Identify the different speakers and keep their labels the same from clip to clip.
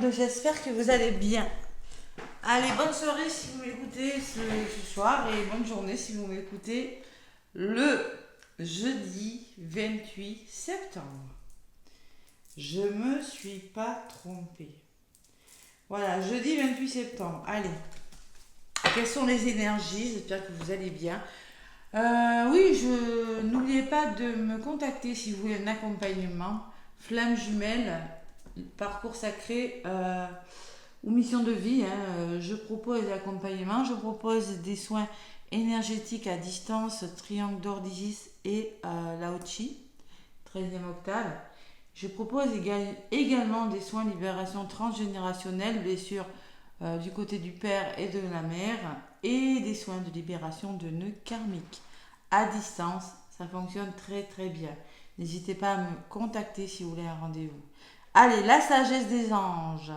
Speaker 1: monde, j'espère que vous allez bien. Allez, bonne soirée si vous m'écoutez ce soir et bonne journée si vous m'écoutez le jeudi 28 septembre. Je me suis pas trompée. Voilà, jeudi 28 septembre. Allez, quelles sont les énergies? J'espère que vous allez bien. Oui, n'oubliez pas de me contacter si vous voulez un accompagnement. Flamme jumelle, parcours sacré ou mission de vie. Je propose des accompagnements, je propose des soins énergétiques à distance, triangle d'or d'Isis et Lao Chi, 13e octave. Je propose également des soins libération transgénérationnelle, blessures du côté du père et de la mère, et des soins de libération de nœuds karmiques à distance. Ça fonctionne très très bien. N'hésitez pas à me contacter si vous voulez un rendez-vous. Allez, la sagesse des anges.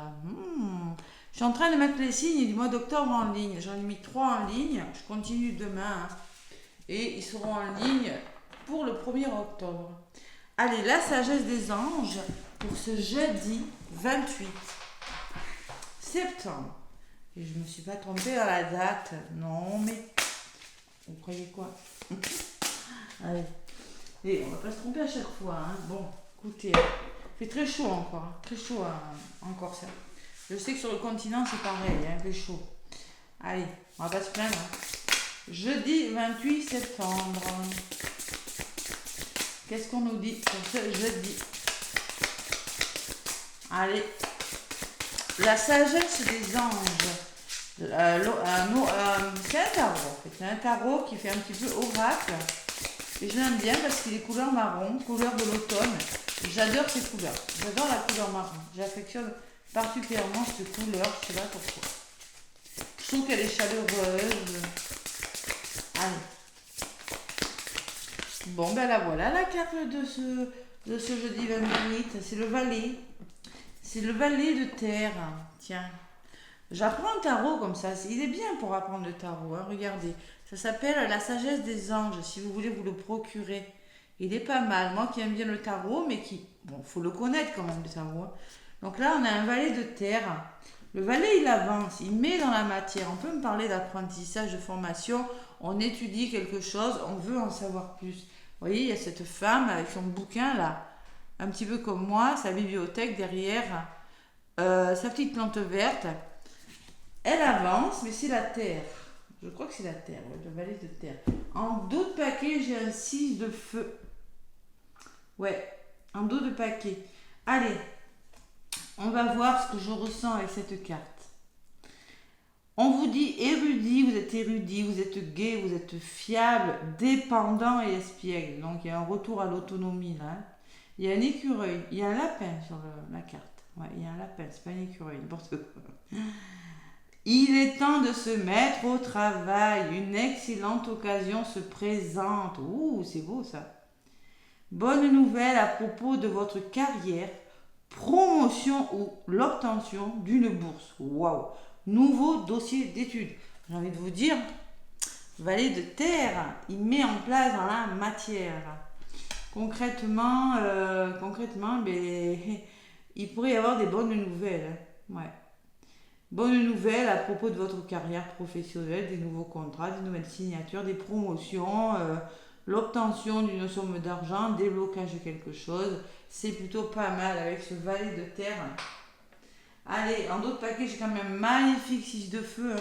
Speaker 1: Je suis en train de mettre les signes du mois d'octobre en ligne. J'en ai mis 3 en ligne. Je continue demain. Et ils seront en ligne pour le 1er octobre. Allez, la sagesse des anges pour ce jeudi 28 septembre. Et je ne me suis pas trompée dans la date. Non, mais... Vous croyez quoi? Allez. Et on ne va pas se tromper à chaque fois. Bon, écoutez, il fait très chaud encore. Très chaud encore ça. Je sais que sur le continent, c'est pareil. Il fait chaud. Allez, on va pas se plaindre. Jeudi 28 septembre. Qu'est-ce qu'on nous dit pour ce jeudi? Allez. La sagesse des anges. C'est un tarot en fait. C'est un tarot qui fait un petit peu oracle. Et je l'aime bien parce qu'il est couleur marron, couleur de l'automne. J'adore ces couleurs. J'adore la couleur marron. J'affectionne particulièrement cette couleur. Je sais pas pourquoi. Je trouve qu'elle est chaleureuse. Allez. Bon, ben la voilà la carte de ce jeudi 28. C'est le valet. C'est le valet de terre. Tiens. J'apprends le tarot comme ça. Il est bien pour apprendre le tarot. Regardez. Ça s'appelle la sagesse des anges. Si vous voulez vous le procurer. Il est pas mal. Moi qui aime bien le tarot, mais qui... Bon, faut le connaître quand même, le tarot. Donc là, on a un valet de terre. Le valet, il avance. Il met dans la matière. On peut me parler d'apprentissage, de formation. On étudie quelque chose. On veut en savoir plus. Vous voyez, il y a cette femme avec son bouquin là. Un petit peu comme moi. Sa bibliothèque derrière. Sa petite plante verte. Elle avance, mais c'est la terre. Je crois que c'est la terre, le valet de terre. En dos de paquet, j'ai un 6 de feu. Ouais, en dos de paquet. Allez, on va voir ce que je ressens avec cette carte. On vous dit érudit, vous êtes gai, vous êtes fiable, dépendant et espiègle. Donc il y a un retour à l'autonomie là. Il y a un écureuil, il y a un lapin sur la carte. Ouais, il y a un lapin, c'est pas un écureuil, n'importe quoi. Il est temps de se mettre au travail. Une excellente occasion se présente. Ouh, c'est beau ça. Bonne nouvelle à propos de votre carrière, promotion ou l'obtention d'une bourse. Waouh. Nouveau dossier d'études. J'ai envie de vous dire, valet de terre, il met en place dans la matière. Concrètement, il pourrait y avoir des bonnes nouvelles. Ouais. Bonne nouvelle à propos de votre carrière professionnelle, des nouveaux contrats, des nouvelles signatures, des promotions, l'obtention d'une somme d'argent, déblocage de quelque chose. C'est plutôt pas mal avec ce valet de terre. Allez, en d'autres paquets, j'ai quand même un magnifique 6 de feu.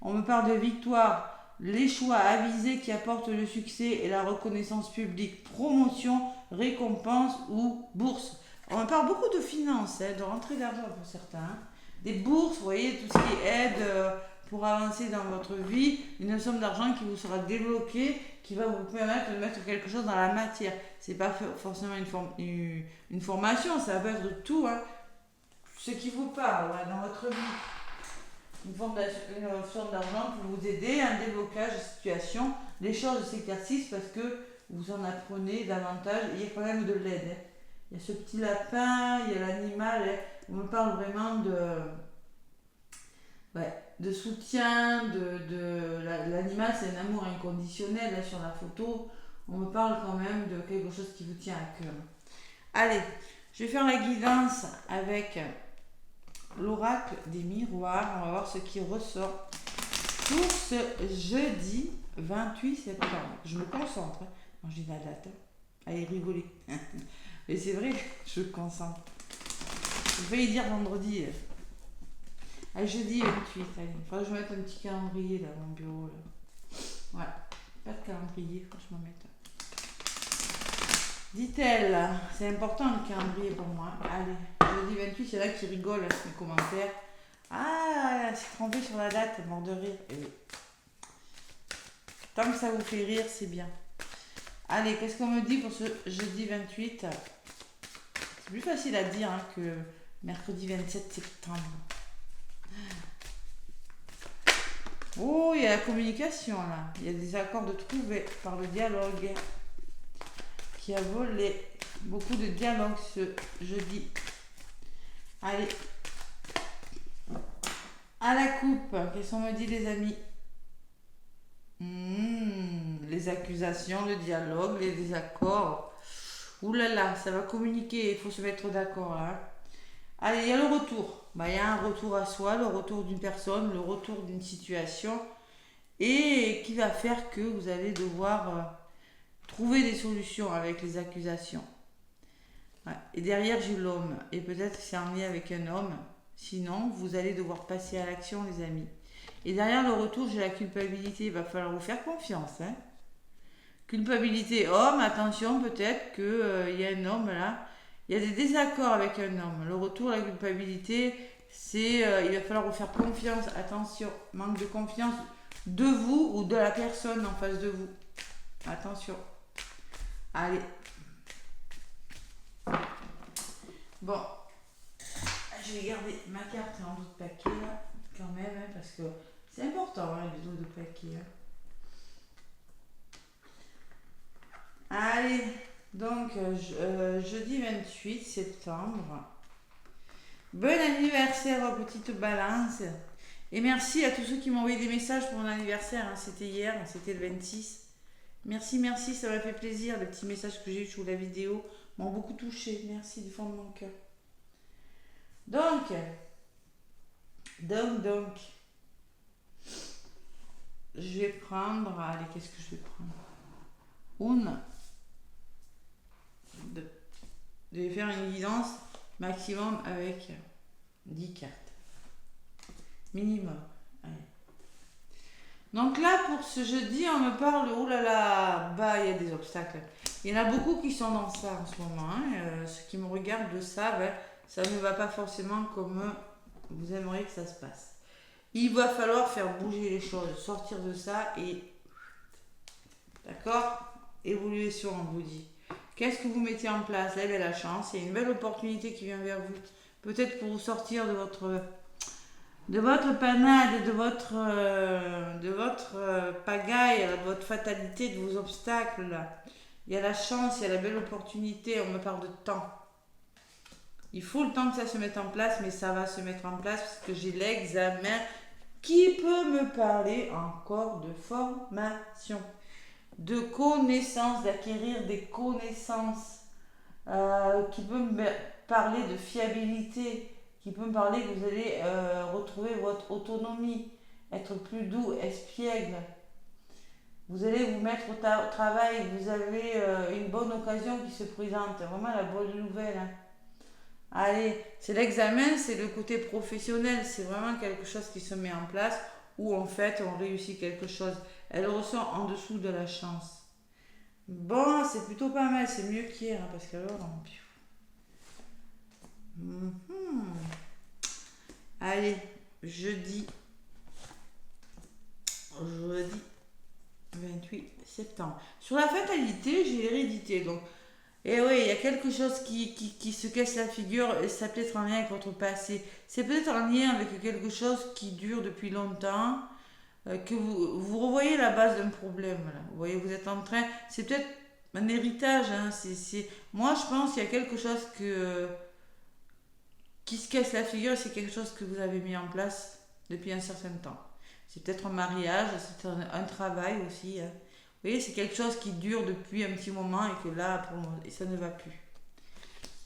Speaker 1: On me parle de victoire, les choix avisés qui apportent le succès et la reconnaissance publique, promotion, récompense ou bourse. On me parle beaucoup de finances, de rentrée d'argent pour certains. Des bourses, vous voyez, tout ce qui aide pour avancer dans votre vie, une somme d'argent qui vous sera débloquée, qui va vous permettre de mettre quelque chose dans la matière. C'est pas forcément une formation, ça va être de tout, ce qui vous parle dans votre vie. Une somme d'argent pour vous aider à un déblocage de situation. Les choses s'éclaircissent parce que vous en apprenez davantage. Il y a quand même de l'aide. Il y a ce petit lapin, il y a l'animal. On me parle vraiment de soutien, l'animal, c'est un amour inconditionnel sur la photo. On me parle quand même de quelque chose qui vous tient à cœur. Allez, je vais faire la guidance avec l'oracle des miroirs. On va voir ce qui ressort pour ce jeudi 28 septembre. Je me concentre. Hein. Non, j'ai la date. Hein. Allez, rigoler. Mais c'est vrai, je me concentre. Je vais y dire vendredi. Allez, jeudi 28. Allez, il faudrait que je mette un petit calendrier là, dans mon bureau. Là. Voilà. Pas de calendrier, faut que je m'en mette. Dit-elle, c'est important le calendrier pour moi. Allez, jeudi 28, c'est là qui rigole, les commentaires. Ah, c'est trompé sur la date, mort de rire. Et oui. Tant que ça vous fait rire, c'est bien. Allez, qu'est-ce qu'on me dit pour ce jeudi 28? C'est plus facile à dire hein, que mercredi 27 septembre. Oh, il y a la communication là. Il y a des accords de trouver par le dialogue qui a volé. Beaucoup de dialogue ce jeudi. Allez. À la coupe, qu'est-ce qu'on me dit les amis? Les accusations, le dialogue, les désaccords. Ouh là là, ça va communiquer, il faut se mettre d'accord là. Allez, il y a le retour. Il y a un retour à soi, le retour d'une personne, le retour d'une situation et qui va faire que vous allez devoir trouver des solutions avec les accusations. Ouais. Et derrière, j'ai l'homme. Et peut-être que c'est en lien avec un homme. Sinon, vous allez devoir passer à l'action, les amis. Et derrière le retour, j'ai la culpabilité. Il va falloir vous faire confiance. Hein. Culpabilité homme, attention, peut-être qu'il y a un homme là. Il y a des désaccords avec un homme. Le retour à la culpabilité, c'est il va falloir vous faire confiance. Attention, manque de confiance de vous ou de la personne en face de vous. Attention. Allez. Bon. Je vais garder ma carte en dos de paquet là, quand même, hein, parce que c'est important hein, les dos de paquet. Hein. Allez. Donc, jeudi 28 septembre. Bon anniversaire, petite balance. Et merci à tous ceux qui m'ont envoyé des messages pour mon anniversaire. Hein. C'était hier, c'était le 26. Merci, merci, ça m'a fait plaisir. Les petits messages que j'ai eu sous la vidéo m'ont beaucoup touché. Merci du fond de mon cœur. Donc, je vais prendre. Allez, qu'est-ce que je vais prendre? Une. Je vais faire une guidance maximum avec 10 cartes. Minimum. Allez. Donc là, pour ce jeudi, on me parle, oh là là, il y a des obstacles. Il y en a beaucoup qui sont dans ça en ce moment. Hein. Ceux qui me regardent le savent, ça ne va pas forcément comme vous aimeriez que ça se passe. Il va falloir faire bouger les choses, sortir de ça et... D'accord? Évoluer sur, on vous dit. Qu'est-ce que vous mettez en place? Là, il y a la chance, il y a une belle opportunité qui vient vers vous. Peut-être pour vous sortir de votre panade, de votre pagaille, de votre fatalité, de vos obstacles. Là. Il y a la chance, il y a la belle opportunité, on me parle de temps. Il faut le temps que ça se mette en place, mais ça va se mettre en place parce que j'ai l'examen qui peut me parler encore de formation. De connaissances, d'acquérir des connaissances, qui peut me parler de fiabilité, qui peut me parler que vous allez retrouver votre autonomie, être plus doux, espiègle. Vous allez vous mettre au travail, vous avez une bonne occasion qui se présente, vraiment la bonne nouvelle. Hein. Allez, c'est l'examen, c'est le côté professionnel, c'est vraiment quelque chose qui se met en place où en fait on réussit quelque chose. Elle ressent en dessous de la chance. Bon, c'est plutôt pas mal, c'est mieux qu'hier, hein, parce qu'alors... Allez, jeudi 28 septembre. Sur la fatalité, j'ai l'hérédité, donc... Et oui, il y a quelque chose qui se casse la figure, et ça peut être en lien avec votre passé. C'est peut-être en lien avec quelque chose qui dure depuis longtemps, que vous revoyez la base d'un problème. Là. Vous voyez, vous êtes en train... C'est peut-être un héritage. Hein, moi, je pense qu'il y a quelque chose qui se casse la figure, c'est quelque chose que vous avez mis en place depuis un certain temps. C'est peut-être un mariage, c'est un travail aussi. Hein. Vous voyez, c'est quelque chose qui dure depuis un petit moment et que là, ça ne va plus.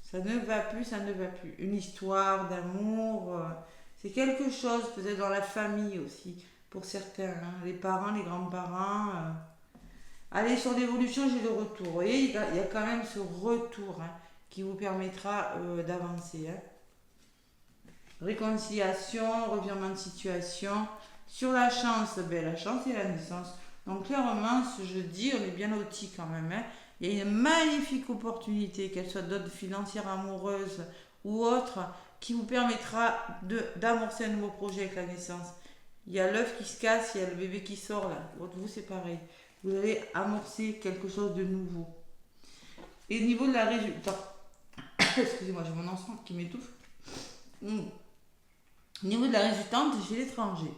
Speaker 1: Ça ne va plus, ça ne va plus. Une histoire d'amour, c'est quelque chose, peut-être dans la famille aussi, pour certains, hein. Les parents, les grands-parents. Allez, sur l'évolution, j'ai le retour. Vous voyez, il y a quand même ce retour, hein, qui vous permettra d'avancer, hein. Réconciliation, revirement de situation. Sur la chance, ben, la chance et la naissance. Donc clairement, ce jeudi, on est bien lotis quand même, hein. Il y a une magnifique opportunité, qu'elle soit d'ordre financière, amoureuse ou autre, qui vous permettra d'amorcer un nouveau projet avec la naissance. Il y a l'œuf qui se casse, il y a le bébé qui sort là. Votre vous, c'est pareil. Vous allez amorcer quelque chose de nouveau. Et au niveau de la résultat, excusez-moi, j'ai mon enfant qui m'étouffe. Au niveau de la résultante, j'ai l'étranger.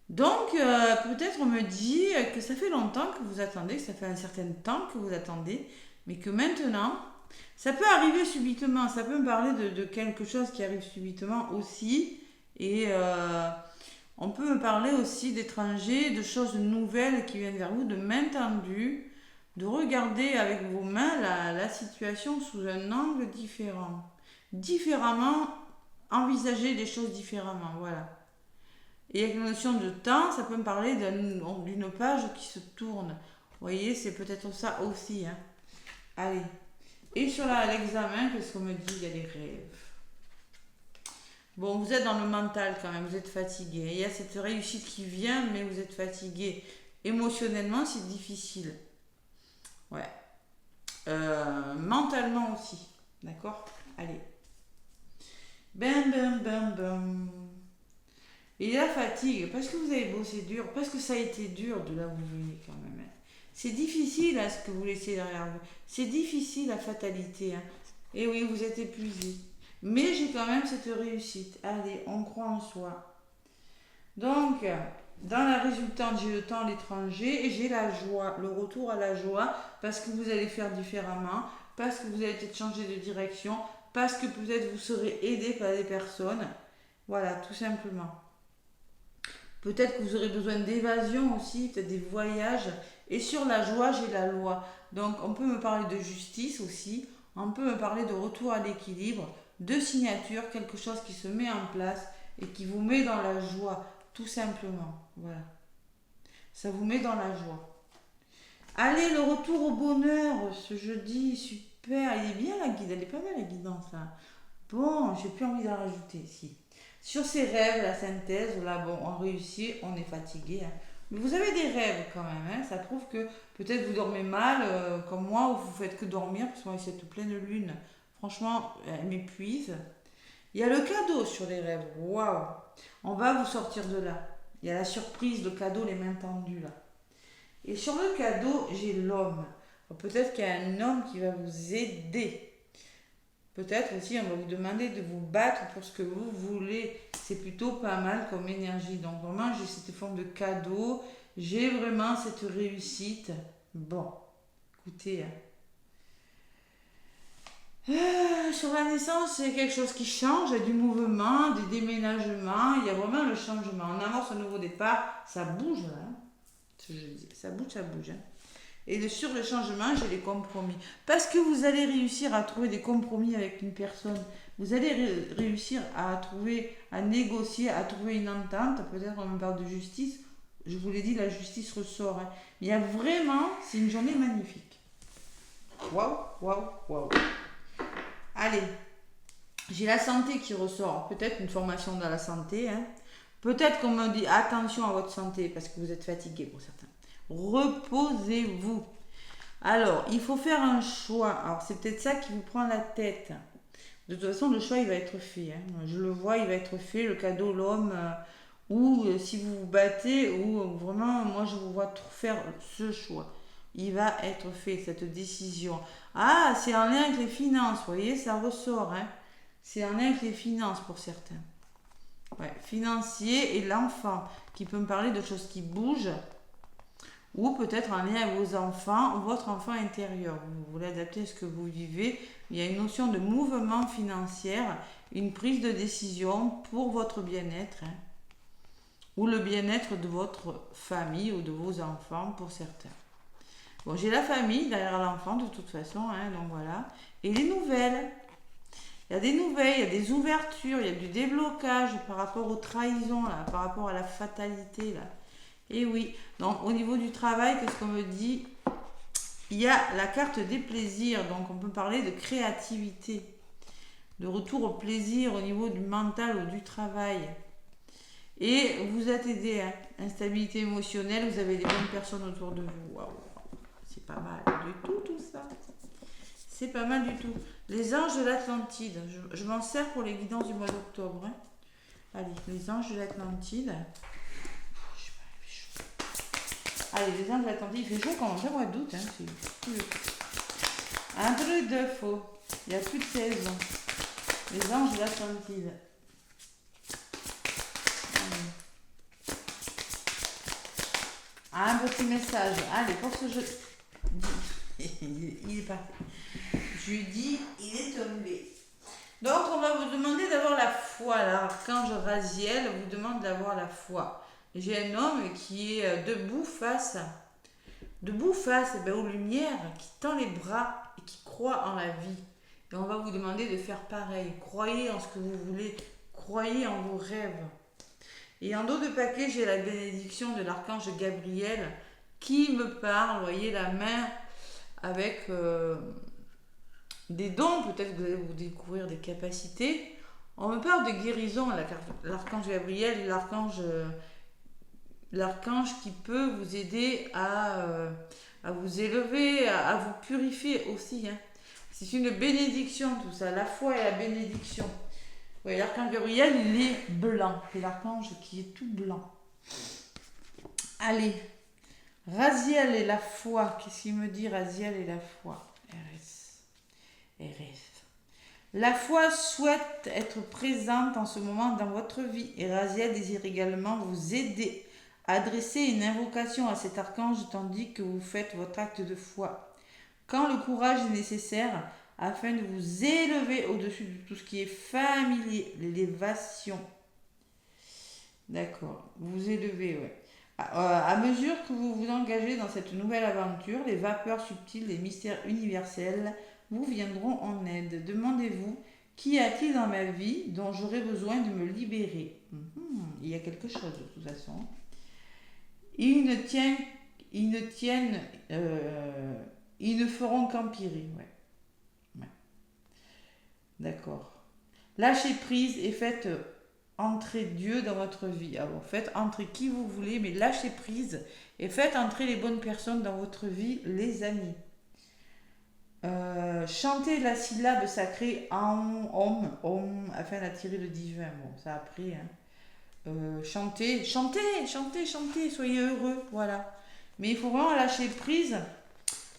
Speaker 1: Donc, peut-être on me dit que ça fait longtemps que vous attendez, que ça fait un certain temps que vous attendez, mais que maintenant, ça peut arriver subitement. Ça peut me parler de quelque chose qui arrive subitement aussi. Et on peut me parler aussi d'étrangers, de choses nouvelles qui viennent vers vous, de main tendue, de regarder avec vos mains la situation sous un angle différent. Différemment, envisager les choses différemment, voilà. Et avec la notion de temps, ça peut me parler d'une page qui se tourne. Vous voyez, c'est peut-être ça aussi, hein. Allez. Et sur l'examen, qu'est-ce qu'on me dit? Il y a des rêves. Bon, vous êtes dans le mental quand même, vous êtes fatigué. Il y a cette réussite qui vient, mais vous êtes fatigué. Émotionnellement, c'est difficile. Ouais. Mentalement aussi. D'accord? Allez. Bam, bam, bam, bam. Et la fatigue, parce que vous avez bossé dur, parce que ça a été dur de là où vous venez quand même, hein. C'est difficile à ce que vous laissez derrière vous. C'est difficile la fatalité, hein. Et oui, vous êtes épuisé. Mais j'ai quand même cette réussite. Allez, on croit en soi. Donc, dans la résultante, j'ai le temps à l'étranger et j'ai la joie, le retour à la joie, parce que vous allez faire différemment, parce que vous allez peut-être changer de direction, parce que peut-être vous serez aidé par des personnes. Voilà, tout simplement. Peut-être que vous aurez besoin d'évasion aussi, peut-être des voyages. Et sur la joie, j'ai la loi. Donc, on peut me parler de justice aussi. On peut me parler de retour à l'équilibre, de signature, quelque chose qui se met en place et qui vous met dans la joie, tout simplement. Voilà. Ça vous met dans la joie. Allez, le retour au bonheur, ce jeudi, super. Il est bien la guide, elle est pas mal la guidance là. Bon, j'ai plus envie d'en rajouter ici. Sur ces rêves, la synthèse, là, bon, on réussit, on est fatigué, hein. Mais vous avez des rêves quand même, hein. Ça prouve que peut-être vous dormez mal, comme moi, ou vous faites que dormir, parce que moi, cette pleine lune, franchement, elle m'épuise. Il y a le cadeau sur les rêves, waouh! On va vous sortir de là. Il y a la surprise, le cadeau, les mains tendues, là. Et sur le cadeau, j'ai l'homme. Peut-être qu'il y a un homme qui va vous aider. Peut-être aussi, on va vous demander de vous battre pour ce que vous voulez. C'est plutôt pas mal comme énergie. Donc vraiment, j'ai cette forme de cadeau. J'ai vraiment cette réussite. Bon, écoutez. Sur la naissance, c'est quelque chose qui change. Il y a du mouvement, des déménagements. Il y a vraiment le changement. On amorce un nouveau départ. Ça bouge, là. Ce que je dis. Ça bouge, hein. Et sur le changement, j'ai les compromis. Parce que vous allez réussir à trouver des compromis avec une personne. Vous allez réussir à trouver, à négocier, à trouver une entente. Peut-être on me parle de justice. Je vous l'ai dit, la justice ressort, hein. Mais il y a vraiment, c'est une journée magnifique. Waouh, waouh, waouh. Allez, j'ai la santé qui ressort. Peut-être une formation dans la santé, hein. Peut-être qu'on me dit attention à votre santé parce que vous êtes fatigué pour certains. Reposez-vous. Alors, il faut faire un choix. Alors, c'est peut-être ça qui vous prend la tête. De toute façon, le choix, il va être fait, hein. Je le vois, il va être fait. Le cadeau, l'homme, ou si vous vous battez, ou vraiment, moi, je vous vois faire ce choix. Il va être fait, cette décision. Ah, c'est en lien avec les finances, vous voyez, ça ressort, hein. C'est en lien avec les finances pour certains. Ouais, financier et l'enfant, qui peut me parler de choses qui bougent, ou peut-être en lien avec vos enfants, votre enfant intérieur. Vous voulez adapter à ce que vous vivez. Il y a une notion de mouvement financier, une prise de décision pour votre bien-être, hein, ou le bien-être de votre famille ou de vos enfants pour certains. Bon, j'ai la famille derrière l'enfant de toute façon, hein, donc voilà. Et les nouvelles. Il y a des nouvelles, il y a des ouvertures, il y a du déblocage par rapport aux trahisons, là, par rapport à la fatalité. Là. Et oui, donc au niveau du travail, qu'est-ce qu'on me dit? Il y a la carte des plaisirs, donc on peut parler de créativité, de retour au plaisir au niveau du mental ou du travail. Et vous êtes aidé, hein. Instabilité émotionnelle, vous avez des bonnes personnes autour de vous. Waouh, c'est pas mal du tout ça. C'est pas mal du tout. Les anges de l'Atlantide, je m'en sers pour les guidances du mois d'octobre. Hein. Allez, les anges de l'Atlantide. Allez, les anges de l'Atlantide, il fait chaud quand même, mois d'août. Hein, un truc de faux. Il y a plus de saison. Les anges de l'Atlantide. Un petit message. Allez, pour ce jeu. Il est parti. Jeudi, il est tombé. Donc, on va vous demander d'avoir la foi. L'archange Raziel vous demande d'avoir la foi. J'ai un homme qui est debout face aux lumières, qui tend les bras et qui croit en la vie. Et on va vous demander de faire pareil. Croyez en ce que vous voulez. Croyez en vos rêves. Et en dos de paquet, j'ai la bénédiction de l'archange Gabriel qui me parle. Vous voyez la main avec des dons. Peut-être que vous allez vous découvrir des capacités. On me parle de guérison, l'archange Gabriel, l'archange qui peut vous aider à vous élever, à vous purifier aussi. Hein. C'est une bénédiction tout ça, la foi et la bénédiction. Oui, l'archange Gabriel, il est blanc. C'est l'archange qui est tout blanc. Allez. Raziel et la foi. Qu'est-ce qu'il me dit, Raziel et la foi? RS. La foi souhaite être présente en ce moment dans votre vie. Et Raziel désire également vous aider à adresser une invocation à cet archange tandis que vous faites votre acte de foi. Quand le courage est nécessaire, afin de vous élever au-dessus de tout ce qui est familier, l'élévation. D'accord, vous élevez, ouais. À mesure que vous vous engagez dans cette nouvelle aventure, les vapeurs subtiles, les mystères universels vous viendront en aide. Demandez-vous, qu'y a-t-il dans ma vie dont j'aurai besoin de me libérer? Il y a quelque chose de toute façon. Ils ne feront qu'empirer, ouais. D'accord. Lâchez prise et faites entrer Dieu dans votre vie. Alors faites entrer qui vous voulez, mais lâchez prise et faites entrer les bonnes personnes dans votre vie, les amis. Chantez la syllabe sacrée om, afin d'attirer le divin. Bon, ça après. Hein. Chantez, soyez heureux, voilà. Mais il faut vraiment lâcher prise.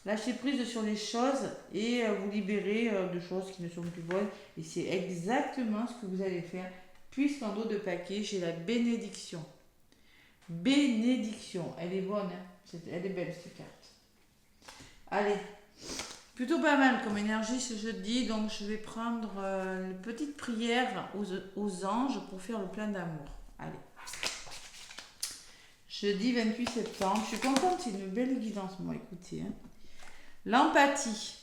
Speaker 1: Lâchez prise sur les choses et vous libérer de choses qui ne sont plus bonnes. Et c'est exactement ce que vous allez faire. Puisqu'en dos de paquet, j'ai la bénédiction. Bénédiction. Elle est bonne. Hein, elle est belle cette carte. Allez. Plutôt pas mal comme énergie ce jeudi. Donc je vais prendre une petite prière aux anges pour faire le plein d'amour. Allez. Jeudi 28 septembre. Je suis contente. C'est une belle guidance. Moi, écoutez. Hein. L'empathie.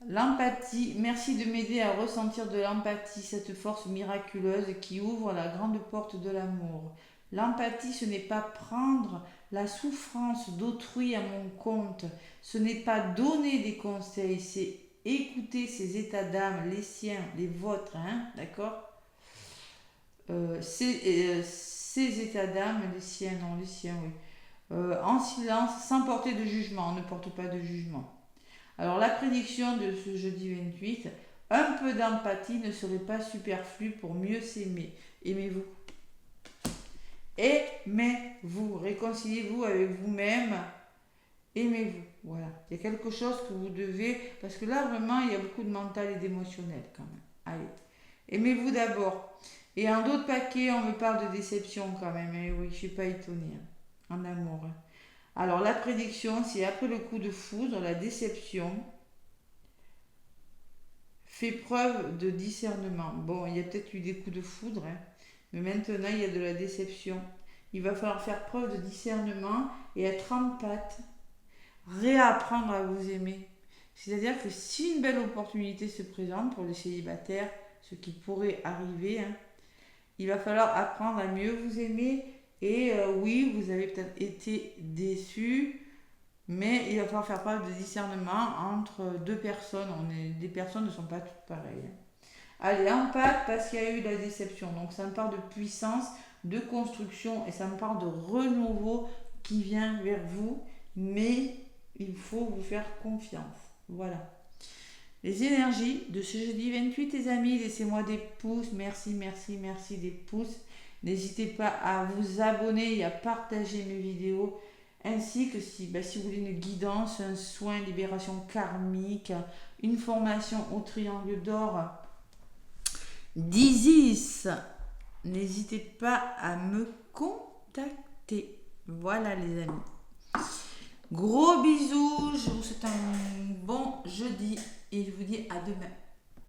Speaker 1: L'empathie, merci de m'aider à ressentir de l'empathie, cette force miraculeuse qui ouvre la grande porte de l'amour. L'empathie, ce n'est pas prendre la souffrance d'autrui à mon compte, ce n'est pas donner des conseils, c'est écouter ses états d'âme, les siens, les vôtres, hein, d'accord? Ces états d'âme, les siens, oui. En silence, sans porter de jugement, on ne porte pas de jugement. Alors la prédiction de ce jeudi 28, un peu d'empathie ne serait pas superflu pour mieux s'aimer. Aimez-vous. Aimez-vous. Réconciliez-vous avec vous-même. Aimez-vous. Voilà. Il y a quelque chose que vous devez... Parce que là, vraiment, il y a beaucoup de mental et d'émotionnel quand même. Allez. Aimez-vous d'abord. Et en d'autres paquets, on me parle de déception quand même. Et oui, je ne suis pas étonnée. Hein. En amour. Hein. Alors la prédiction, c'est après le coup de foudre, la déception fait preuve de discernement. Bon, il y a peut-être eu des coups de foudre, hein, mais maintenant il y a de la déception. Il va falloir faire preuve de discernement et être empathe, réapprendre à vous aimer. C'est-à-dire que si une belle opportunité se présente pour les célibataires, ce qui pourrait arriver, hein, il va falloir apprendre à mieux vous aimer. Et oui, vous avez peut-être été déçus, mais il va falloir faire preuve de discernement entre deux personnes. Des personnes ne sont pas toutes pareilles, hein. Allez, empathie parce qu'il y a eu la déception. Donc ça me parle de puissance, de construction et ça me parle de renouveau qui vient vers vous. Mais il faut vous faire confiance. Voilà. Les énergies de ce jeudi 28, les amis, laissez-moi des pouces. Merci, merci, merci des pouces. N'hésitez pas à vous abonner et à partager mes vidéos. Ainsi que si vous voulez une guidance, un soin, libération karmique, une formation au triangle d'or d'Isis, n'hésitez pas à me contacter. Voilà les amis. Gros bisous, je vous souhaite un bon jeudi et je vous dis à demain.